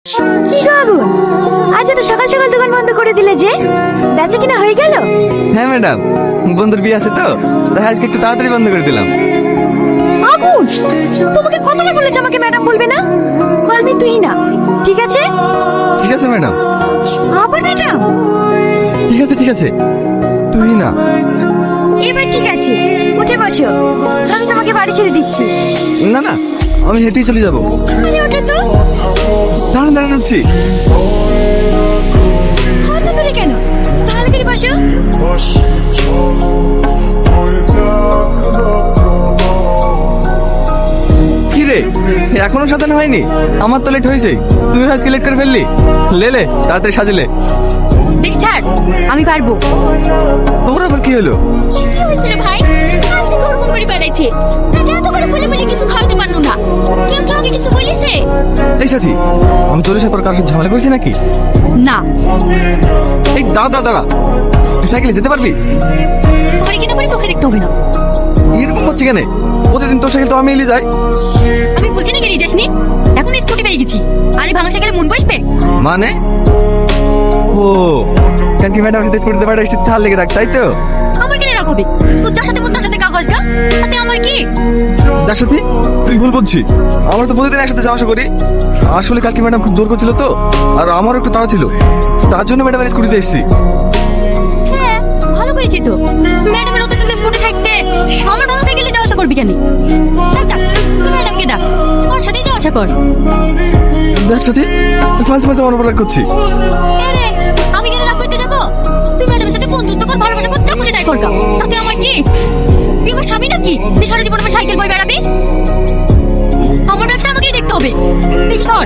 কি গো আগুন, আজ এত সকাল সকাল দোকান বন্ধ করে দিলে যে? বেচা কিনা হয়ে গেল? হ্যাঁ ম্যাডাম, বন্ধুর বিয়ে আছে তো তাই আজকে একটু তাড়াতাড়ি বন্ধ করে দিলাম। আগুন, তোমাকে কতবার বলেছি আমাকে ম্যাডাম বলবে না? কলমি তুই না, ঠিক আছে? ঠিক আছে ম্যাডাম। আবার ম্যাডাম? ঠিক আছে ঠিক আছে, তুই না। এবার ঠিক আছে, উঠে বসো, আমি তোমাকে বাড়ি ছেড়ে দিচ্ছি। না না, আমি হেঁটেই চলে যাবো। আরে ওঠে তো। দাঁড়ান দাঁড়ান আছি। হাত ধরে কেন? ভালো করে বসো। কি রে, এখনো সাজানো হয়নি? আমার তো লেট হয়েছে, তুই আজকে লেট করে ফেললি। লে তাড়াতাড়ি সাজিলে। দেখ ছাড়, আমি পারবো। তোর আবার কি হলো? কি হয়েছে রে ভাই? কালকে গরম করে বেড়াইছে, তাকে এত করে বলে বলে কিছু খাওয়াতে পারলো না। কেউ কাউকে কিছু বলিছে? এই সাথী, আমি চলে আসার পর কারোর সাথে ঝামেলা করেছি নাকি? না। এই দাঁড়া দাঁড়া, তুই সাইকেলে যেতে পারবি? ঘরে কিনা পরে তোকে দেখতে হবে না। এরকম হচ্ছে কেন? প্রতিদিন তোর সাইকেল তো আমি এলিয়ে যাই। আমি বলছি না গেলি যাসনি, এখন স্কুটি পেয়ে গেছি। আরে ভাঙা সাইকেলে মন বসবে? মানে ও কানকি ম্যাডাম সাথে স্কুটিতে বাইরে এসে থাল লেগে রাখ, তাই তো? আমার কেন রাখবে? তোর যার সাথে তার সাথে কাগজ গা, তাতে আমার কি? যার সাথে তুই ভুল বলছিস। আমরা তো প্রতিদিন একসাথে যাওয়া আসা করি। আসলে কালকে ম্যাডাম খুব জোর করছিল তো, আর আমারও একটু তাড়া ছিল, তার জন্য ম্যাডামের স্কুটিতে এসেছি। হ্যাঁ, ভালো করেছি তো। ম্যাডামের অত সুন্দর স্কুটি থাকতে আমার ভালো সাইকেলে যাওয়া আসা করবি কেন? ডাক ডাক, তুই ম্যাডামকে ডাক, ওর সাথেই যাওয়া আসা কর। দেখ সাথে, ফালতু ফালতু আমার উপর রাগ করছি। এ রে, আমি কেন রাগ করতে যাবো? তুই ম্যাডামের সাথে বন্ধুত্ব কর, ভালোবাসা কর, যা খুশি তাই কর গা। তাতে আমার কি? তুই আমার স্বামী নাকি তুই সারা জীবন আমার সাইকেল বই বেড়াবি? আমার ব্যবসা আমাকেই দেখতে হবে। দেখি সর।